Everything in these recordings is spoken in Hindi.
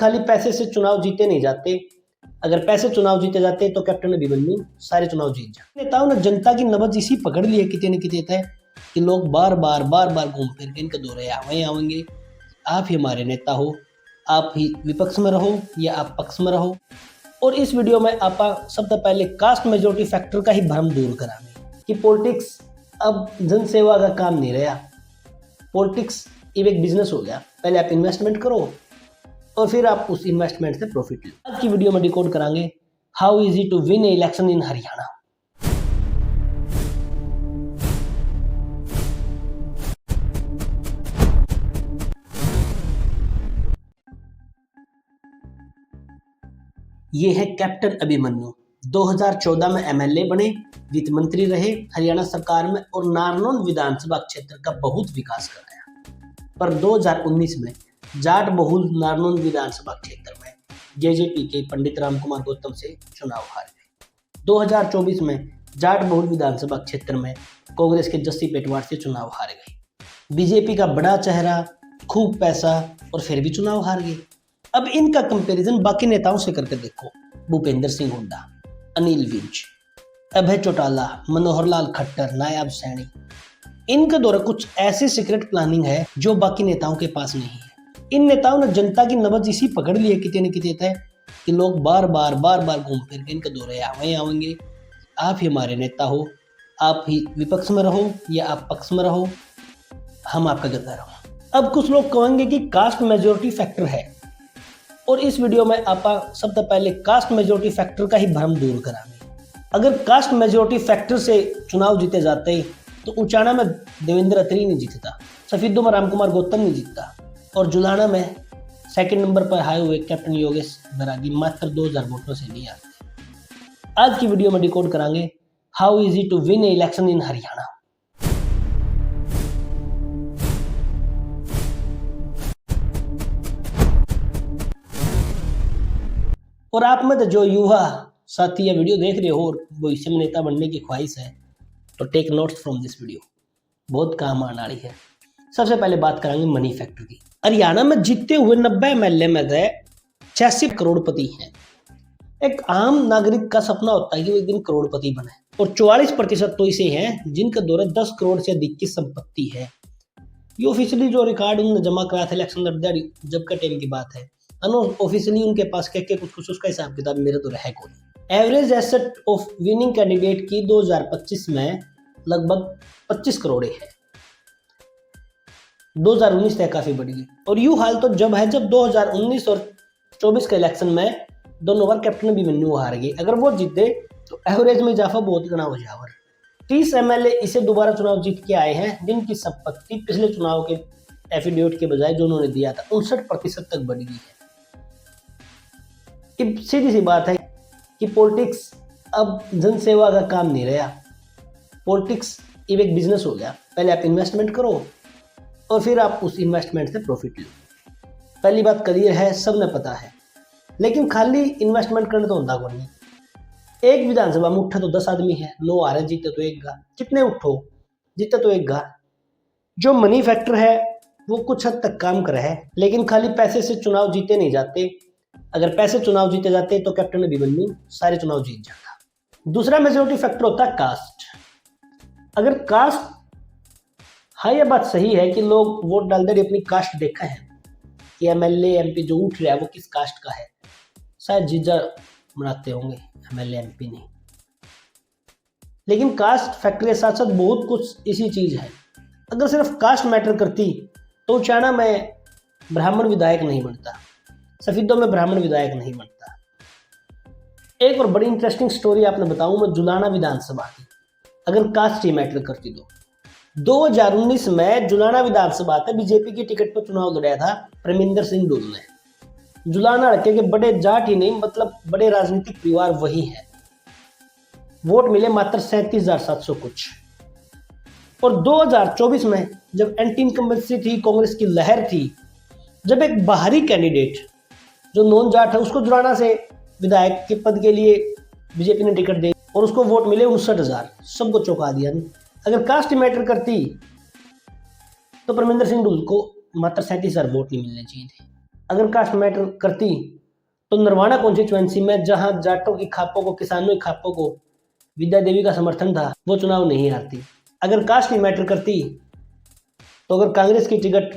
खाली पैसे से चुनाव जीते नहीं जाते। अगर पैसे चुनाव जीते जाते तो कैप्टन अभिमन्यु सारे चुनाव जीत जाते। नेताओं ने जनता की नब्ज इसी पकड़ ली है कितने न कितने तय कि लोग बार बार घूम फिर के इनके दौरे आवेंगे। आप ही हमारे नेता हो, आप ही विपक्ष में रहो या आप पक्ष में रहो। और इस वीडियो में आप सबसे पहले कास्ट मेजोरिटी फैक्टर का ही भ्रम दूर कराएंगे कि पॉलिटिक्स अब जनसेवा का काम नहीं रहा, पॉलिटिक्स अब एक बिजनेस हो गया। पहले आप इन्वेस्टमेंट करो और फिर आप उस इन्वेस्टमेंट से प्रॉफिट लो। आज की वीडियो में डिकोड कराएंगे how easy to win a election in Haryana. ये है कैप्टन अभिमन्यु। 2014 में एमएलए बने, वित्त मंत्री रहे हरियाणा सरकार में और नारनौल विधानसभा क्षेत्र का बहुत विकास कराया। पर 2019 में जाट बहुल नारनौल विधानसभा क्षेत्र में जेजेपी के पंडित रामकुमार गौतम से चुनाव हार गए। 2024 में जाट बहुल विधानसभा क्षेत्र में कांग्रेस के जस्सी पेटवार से चुनाव हार गए। बीजेपी का बड़ा चेहरा, खूब पैसा और फिर भी चुनाव हार गए। अब इनका कंपैरिजन बाकी नेताओं से करके देखो। भूपेंद्र सिंह हुड्डा, अनिल विज, अभय चौटाला, मनोहर लाल खट्टर, नायाब सैनी, इनके द्वारा कुछ ऐसी सीक्रेट प्लानिंग है जो बाकी नेताओं के पास नहीं है। इन नेताओं ने जनता की नब्ज इसी पकड़ ली है कितने न कितने तय कि लोग बार बार घूम फिर के इनके दौरे आवेंगे। आप ही हमारे नेता हो, आप ही विपक्ष में रहो या आप पक्ष में रहो, हम आपका गद्दार रहो। अब कुछ लोग कहेंगे कि कास्ट मेजोरिटी फैक्टर है और इस वीडियो में आप सबसे पहले कास्ट मेजोरिटी फैक्टर का ही भ्रम दूर कराएंगे। अगर कास्ट मेजोरिटी फैक्टर से चुनाव जीते जाते तो उचाना में देवेंद्र अत्री नहीं जीतता, सफीदों में रामकुमार गौतम नहीं जीतता और जुलाना में सेकंड नंबर पर आए हुए कैप्टन योगेश बैरागी मात्र 2000 वोटों से नहीं आते। आज की वीडियो में डिकोड कराएंगे how easy to win a election in Haryana. और आप में जो युवा साथी या वीडियो देख रहे हो और भविष्य में नेता बनने की ख्वाहिश है तो take notes from this video, बहुत काम आने वाली है। सबसे पहले बात करेंगे मनी फैक्टर की। हरियाणा में जीते हुए 90 एमएलए में से 86 करोड़पति हैं। एक आम नागरिक का सपना होता है कि वो एक दिन करोड़पति बने और 44% तो इसे हैं जिनके द्वारा 10 करोड़ से अधिक की संपत्ति है। ये ऑफिशियली जो रिकॉर्ड उन्होंने जमा करा था इलेक्शन लड़ते जब का टाइम की बात है, ऑफिशियली उनके पास क्या कुछ उसका हिसाब किताब मेरे तो है कोई। Average asset of winning candidate की 2025 में लगभग 25 करोड़ है। 2019 तक काफी बढ़ गई और यूं हाल तो जब 2019 और 24 के इलेक्शन में दोनों बार कैप्टन अभिमन्यु हार गए। अगर वो जीते तो एवरेज में इजाफा बहुत गना हो जाएगा। 30 एमएलए इसे दोबारा चुनाव जीत के आए हैं जिनकी संपत्ति पिछले चुनाव के एफिडेविट के बजाय जो उन्होंने दिया था 59% तक बढ़ गई है। सीधी सी बात है कि पॉलिटिक्स अब जनसेवा का काम नहीं रहा, पॉलिटिक्स अब एक बिजनेस हो गया। पहले आप इन्वेस्टमेंट करो और फिर आप उस इन्वेस्टमेंट से प्रॉफिट लो। पहली बात क्लियर है, सबने पता है, लेकिन खाली इन्वेस्टमेंट करने तो होता कौन नहीं। एक विधानसभा में उठा तो 10 आदमी है, 9 आ रहे, जीते तो एक गा, जितने उठो जीते तो एक गा। जो मनी फैक्टर है वो कुछ हद तक काम कर है, लेकिन खाली पैसे से चुनाव जीते नहीं जाते। अगर पैसे चुनाव जीते जाते तो कैप्टन अभिमन्यु सारे चुनाव जीत जाता। दूसरा मेजोरिटी फैक्टर होता है कास्ट। अगर कास्ट, हाँ ये बात सही है कि लोग वोट डालते अपनी कास्ट देखा है कि एमएलए एमपी जो उठ रहा है वो किस कास्ट का है, शायद जीजा बनाते होंगे, एमएलए एमपी नहीं। लेकिन कास्ट फैक्टर के साथ साथ बहुत कुछ इसी चीज है। अगर सिर्फ कास्ट मैटर करती तो उचाना में ब्राह्मण विधायक नहीं बनता, सफीदों में ब्राह्मण विधायक नहीं बनता। एक और बड़ी इंटरेस्टिंग स्टोरी आपने बताऊं मैं जुलाना विधानसभा की। अगर कास्ट ही मैटर करती तो 2019 में जुलाना विधानसभा से बीजेपी की टिकट पर चुनाव लड़ा था परमिंदर सिंह डुल ने। जुलाना हल्के के बड़े जाट ही नहीं मतलब बड़े राजनीतिक परिवार वही है। वोट मिले मात्र 37,700 कुछ। और 2024 में जब एंटी इनकम्बेंसी थी, कांग्रेस की लहर थी, जब एक बाहरी कैंडिडेट जो नॉन जाट है उसको जुलाना से विधायक के पद के लिए बीजेपी ने टिकट दी और उसको वोट मिले 59,000, सबको चौंका दिया। अगर कास्ट मैटर करती तो परमिंदर सिंह डुल को मात्र 37,000 वोट नहीं मिलने चाहिए थे। अगर कास्ट मैटर करती तो नरवाना कॉन्स्टिट्यूएंसी में जहां जाटों की खापों को, किसानों की खापों को विद्या देवी का समर्थन था, वो चुनाव नहीं हारती। अगर कास्ट की मैटर करती तो अगर कांग्रेस की टिकट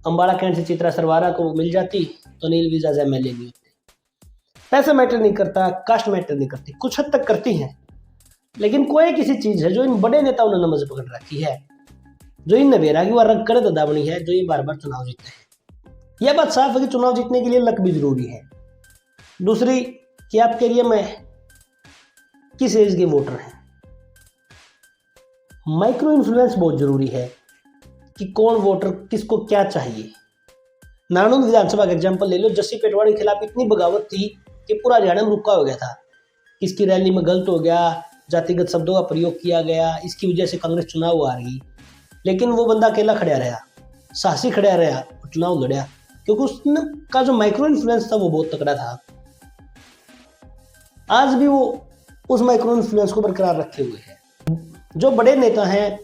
अंबाला कैंट से चित्रा सरवारा को मिल जाती तो नील विजाज एमएलए नहीं होते। पैसा मैटर नहीं करता, कास्ट मैटर नहीं करती, कुछ हद तक करती है, लेकिन कोई किसी चीज है जो इन बड़े नेताओं ने नमज पकड़ रखी है, जो इन नवेरा की वह रंग कर दावनी है, जो ये बार बार चुनाव जीतते हैं। यह बात साफ है कि चुनाव जीतने के लिए लक भी जरूरी है। दूसरी कि आपके एरिया में किस एज के वोटर हैं। माइक्रो इन्फ्लुएंस बहुत जरूरी है कि कौन वोटर किसको क्या चाहिए। नारायण विधानसभा का एग्जाम्पल ले लो। जस्सी पेटवाड़ के खिलाफ इतनी बगावत थी कि पूरा हरियाणा में रुका हो गया था। किसकी रैली में गलत हो गया, जातिगत शब्दों का प्रयोग किया गया, इसकी वजह से कांग्रेस चुनाव हार गई। लेकिन वो बंदा अकेला खड़ा रहा, साहसी खड़ा रहा, चुनाव लड़ा, क्योंकि उसका जो माइक्रो इन्फ्लुएंस था वो बहुत तगड़ा था। आज भी वो उस माइक्रो इन्फ्लुएंस को बरकरार रखे हुए हैं। जो बड़े नेता हैं,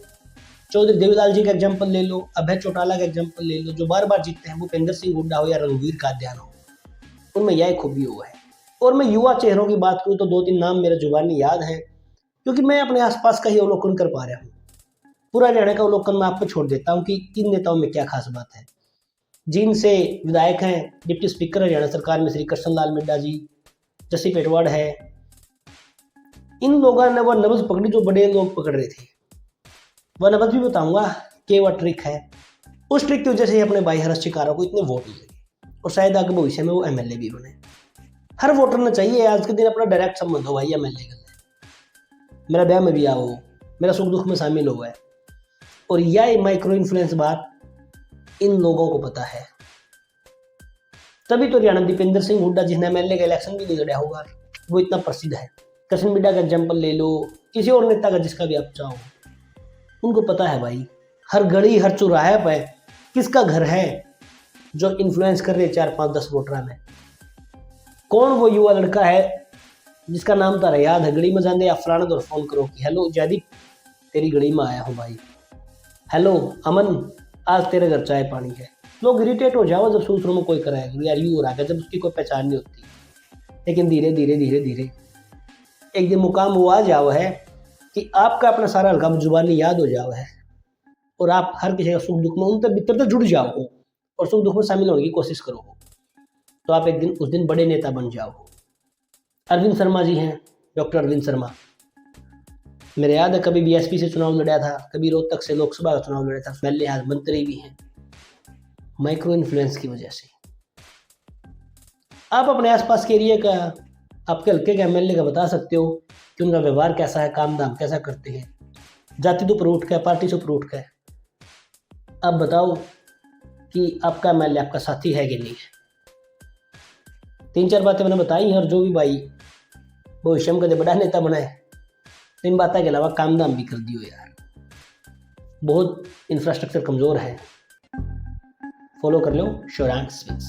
चौधरी देवीलाल जी का एग्जाम्पल ले लो, अभय चौटाला का एग्जाम्पल ले लो, जो बार बार जीतते हैं, भूपेंद्र सिंह हुड्डा हो या रणवीर कादयान हो, उनमें यह खूबी हुआ है। और मैं युवा चेहरों की बात करूं तो 2-3 नाम मेरे जुबानी याद हैं, क्योंकि मैं अपने आसपास का ही अवलोकन कर पा रहा हूँ। पूरा हरियाणा का अवलोकन मैं आप पे छोड़ देता हूँ कि इन नेताओं में क्या खास बात है। जिनसे विधायक हैं डिप्टी स्पीकर हरियाणा सरकार में श्री कृष्ण लाल मिड्डा जी, जस्सी पेटवाड़ है, इन लोगों ने वह नब्ज पकड़ी जो बड़े लोग पकड़ रहे थे। वह नब्ज भी बताऊंगा कि वह ट्रिक है। उस ट्रिक की वजह से अपने भाई हर्ष शिकारा को इतने वोट मिले और शायद आगे भविष्य में वो एमएलए भी बने। हर वोटर ने चाहिए आज के दिन अपना डायरेक्ट संबंध हो भाई एमएलए का। मेरा ब्याह में भी आओ, मेरा सुख दुख में शामिल हुआ है। और यह माइक्रो इन्फ्लुएंस बात इन लोगों को पता है। तभी तो हरियाणा दीपेंद्र सिंह हुड्डा, जिसने एमएलए का इलेक्शन भी नहीं लड़ा होगा, वो इतना प्रसिद्ध है। कृष्ण मिड्डा का एग्जाम्पल ले लो, किसी और नेता का जिसका भी आप चाहो, उनको पता है भाई हर गली हर चौराहे पर किसका घर है जो इन्फ्लुएंस कर रहे 4-5-10 वोटर में। कौन वो युवा लड़का है जिसका नाम तारा याद है, गली में जाने या फलाना दौर फोन करो कि हेलो जयदीप तेरी गली में आया हूँ भाई, हेलो अमन आज तेरे घर चाय पानी है। लोग इरिटेट हो जाओ जब सूत्रों में कोई कराएगा यार यू हो रहा है, जब उसकी कोई पहचान नहीं होती। लेकिन धीरे धीरे धीरे धीरे एक दिन मुकाम वो आ जाओ है कि आपका अपना सारा हल्का जुबानी याद हो जाओ है और आप हर किसी का सुख दुख में उनसे मित्रता जुड़ जाओ हो और सुख दुख में शामिल होने की कोशिश करो हो, तो आप एक दिन उस दिन बड़े नेता बन जाओ हो। अरविंद शर्मा जी हैं, डॉक्टर अरविंद शर्मा, मेरे याद है कभी बीएसपी से चुनाव लड़ा था, कभी रोहतक से लोकसभा का चुनाव लड़ा था, पहले आज मंत्री भी हैं। माइक्रो इन्फ्लुएंस की वजह से आप अपने आसपास के एरिया का, आपके हल्के के एमएलए का बता सकते हो कि उनका व्यवहार कैसा है, काम धाम कैसा करते हैं, जाति तो ऊपर उठ का है, पार्टी से ऊपर उठ का है। अब बताओ कि आपका एमएलए आपका साथी है कि नहीं है। 3-4 बातें मैंने बताई हैं, और जो भी भाई भविष्य में कदे बड़ा नेता बनाए, इन बातों के अलावा काम धाम भी कर दियो यार। बहुत इंफ्रास्ट्रक्चर कमज़ोर है। फॉलो कर लो श्योरांट स्विच।